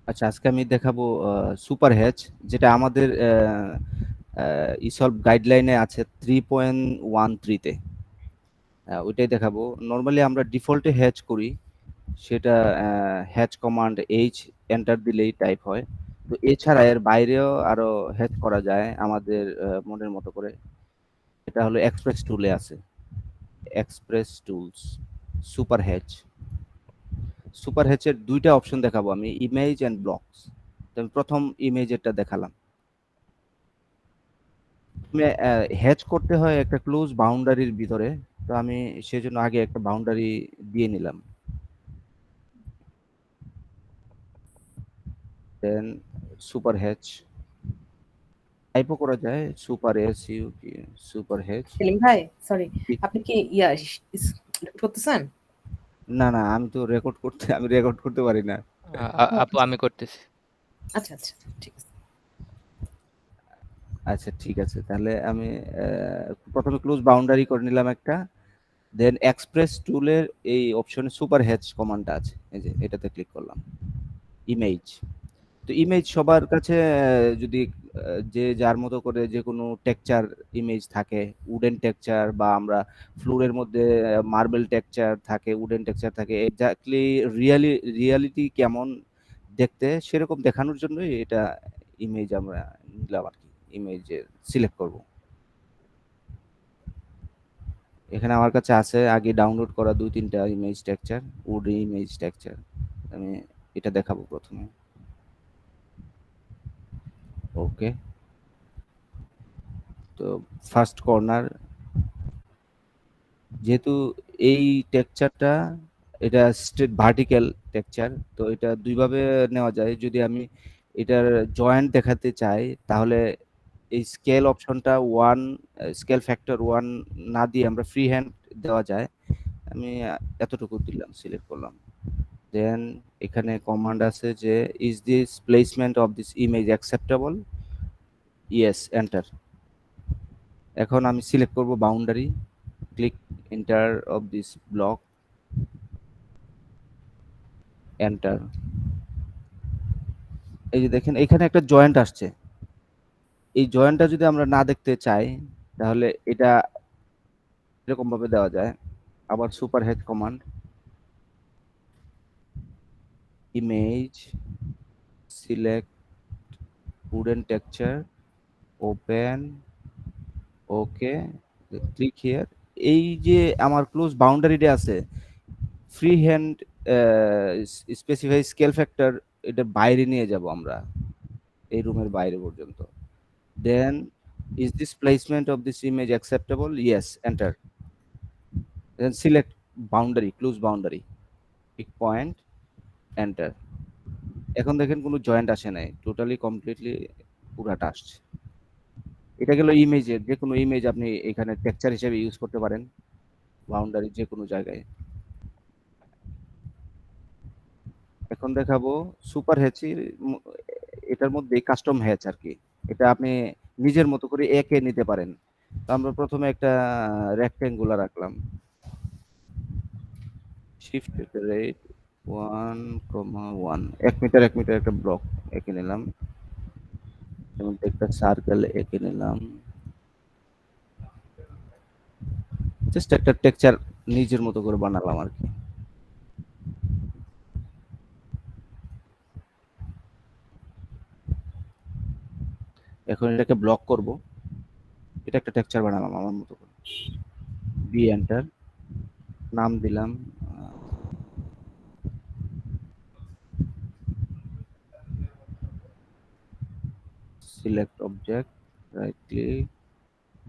আচ্ছা, আজকে আমি দেখাবো সুপার হ্যাচ, যেটা আমাদের ইসলভ গাইডলাইনে আছে 3.13-তে। ওইটাই দেখাবো। নর্মালি আমরা ডিফল্টে হ্যাচ করি, সেটা হ্যাচ কমান্ড এইচ এন্টার দিলেই টাইপ হয়। তো এছাড়া এর বাইরেও আরো হ্যাচ করা যায় আমাদের মনের মতো করে। এটা হলো এক্সপ্রেস টুলে আছে, express tools super hatch. Super হ্যাচের দুইটা অপশন দেখাবো আমি, ইমেজ এন্ড ব্লকস। আমি প্রথম ইমেজেরটা দেখালাম। হ্যাচ করতে হয় একটা ক্লোজ বাউন্ডারির ভিতরে। তো আমি সেজন্য আগে একটা বাউন্ডারি দিয়ে নিলাম। দেন সুপার হ্যাচ টাইপও করা যায়, সুপার এস ইউ কি, সুপার হ্যাচ। সেলিম ভাই, সরি, আপনি কি করতেছেন? না না, আমি রেকর্ড করতে পারি না। ও আপু আমি করতেছি। আচ্ছা আচ্ছা, ঠিক আছে। আচ্ছা ঠিক আছে, তাহলে আমি প্রথমে ক্লোজ বাউন্ডারি করে নিলাম একটা। দেন এক্সপ্রেস টুলের এই অপশনে সুপার হ্যাচ কমান্ডটা আছে, এই যে এটাতে ক্লিক করলাম। ইমেজ, তো ইমেজ সবার কাছে যদি যে যার মতো করে যে কোনো টেক্সচার ইমেজ থাকে, উডেন টেক্সচার বা আমরা ফ্লোরের মধ্যে মার্বেল টেক্সচার থাকে, উডেন টেক্সচার থাকে, এক্স্যাক্টলি রিয়ালিটি কেমন দেখতে সেরকম দেখানোর জন্যই এটা ইমেজ আমরা নিলাম আর কি। ইমেজ সিলেক্ট করব। এখানে আমার কাছে আছে আগে ডাউনলোড করা 2-3টা image texture, wood image texture. আমি এটা দেখাবো প্রথমে। ওকে, তো ফার্স্ট কর্নার, যেহেতু এই টেক্সচারটা এটা স্ট্রেট ভার্টিক্যাল টেক্সচার, তো এটা দুইভাবে নেওয়া যায়। যদি আমি এটার জয়েন্ট দেখাতে চাই তাহলে এই স্কেল অপশনটা ওয়ান, স্কেল ফ্যাক্টর ওয়ান না দিয়ে আমরা ফ্রি হ্যান্ড দেওয়া যায়। আমি এতটুকু দিলাম, সিলেক্ট করলাম। দেন এখানে কমান্ড আছে যে is this placement of this image acceptable, yes enter. এখন আমি সিলেক্ট করব boundary, click enter of this block, enter. এই যে দেখেন এখানে একটা জয়েন্ট আসছে। এই জয়েন্টটা যদি আমরা না দেখতে চাই তাহলে এটা এরকম ভাবে দেওয়া যায়। আবার super head command, image, select wooden texture, open, okay, click here. এই যে আমার ক্লোজ বাউন্ডারিটা আছে, free hand specify scale factor, এটা বাইরে নিয়ে যাব আমরা, এই রুমের বাইরে পর্যন্ত। দেন is this placement of this image acceptable, yes enter. Then select boundary, close boundary, pick point, enter. এখন দেখেন কোনো জয়েন্ট আসে নাই, টোটালি কমপ্লিটলি পুরাটা আসছে। এটা গেল ইমেজের, যে কোনো ইমেজ আপনি এখানে টেক্সচার হিসেবে ইউজ করতে পারেন বাউন্ডারি যে কোনো জায়গায়। এখন দেখাবো সুপার হ্যাচির, এটার মধ্যে কাস্টম হ্যাচ আর কি। এটা আপনি নিজের মতো করে একে নিতে পারেন। তো আমরা প্রথমে একটা রেক্টেঙ্গুলার রাখলাম, শিফট রেট 1,1, 1 মিটার 1 মিটার একটা ব্লক এঁকে নিলাম। এবং একটা সার্কেল এঁকে নিলাম। জাস্ট একটা টেক্সচার নিজের মতো করে বানালাম আর কি। এখন এটাকে ব্লক করব। এটা একটা টেক্সচার বানালাম আমার মতো করে। বি এন্টার, নাম দিলাম select object, right click,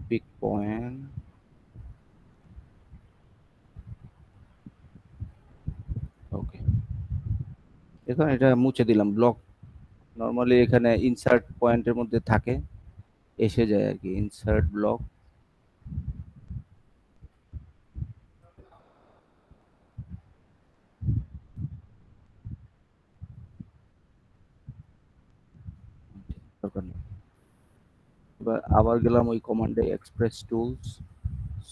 pick point, okay. এখন এটা মুছে দিলাম। ব্লক নরমালি এখানে ইনসার্ট পয়েন্টের মধ্যে থাকে, এসে যায় আর কি। ইনসার্ট ব্লক, দরকার নেই। এবার আবার গেলাম ওই কমান্ডে, express tools,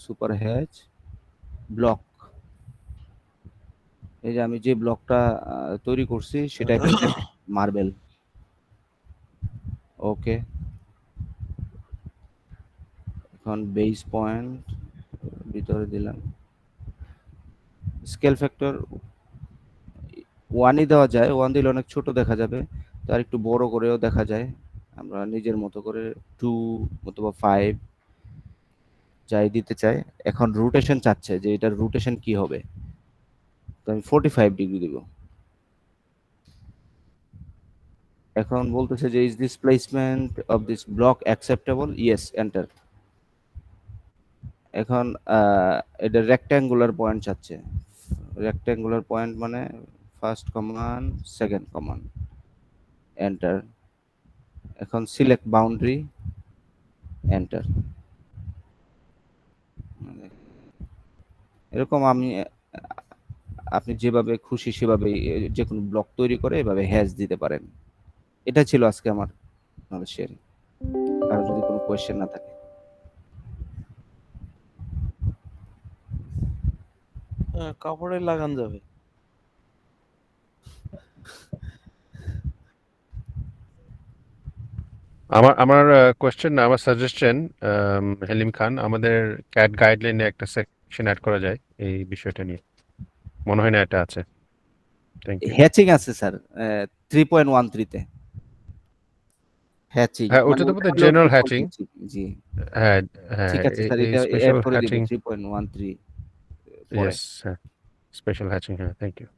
super hatch, block. এই যে আমি যে ব্লকটা তৈরি করছি সেটা এখানে মার্বেল। ওকে, এখন বেস পয়েন্ট ভিতরে দিলাম। স্কেল ফ্যাক্টর ওয়ানই দেওয়া যায়, ওয়ান দিলে অনেক ছোট দেখা যাবে, তার একটু বড় করেও দেখা যায়। আমরা নিজের মতো করে টু অথবা ফাইভ যাই দিতে চাই। এখন রোটেশন চাচ্ছে যে এটার রোটেশন কি হবে, তো আমি 45 ডিগ্রি দিব। এখন বলতেছে যে is this placement of this block acceptable, yes, enter. এখন এটা রেক্ট্যাঙ্গুলার পয়েন্ট চাচ্ছে। রেক্ট্যাঙ্গুলার পয়েন্ট মানে ফার্স্ট কমান, সেকেন্ড কমান, এন্টার। এখন সিলেক্ট বাউন্ডারি, এন্টার। এরকম আপনি যেভাবে খুশি সেভাবে যে কোনো ব্লক তৈরি করে এভাবে হ্যাশ দিতে পারেন। এটা ছিল আজকে আমার নলেজ শেয়ারিং। কারো যদি কোনো কোয়েশ্চেন না থাকে। কাপড়ে লাগান যাবে। আমার কোয়েশ্চেন না, আমার সাজেশন, হেলিম খান, আমাদের ক্যাট গাইডলাইনে একটা সেকশন অ্যাড করা যায় এই বিষয়টা নিয়ে। মনে হয় না এটা আছে। Thank you. হ্যাচিং আছে স্যার, 3.13-তে হ্যাচিং, হ্যাঁ, মানে ওটা তো ওটা বোধহয় হলো জেনারেল ডিফল্ট হ্যাচিং। হ্যাচিং। জি, হ্যাঁ, হ্যাঁ, ঠিক আছে স্যার, এই এটা স্পেশাল অ্যাড করে দিব হ্যাচিং। 3.13 পরে। ইয়েস, হ্যাঁ, স্পেশাল হ্যাচিং, হ্যাঁ, থ্যাংক ইউ।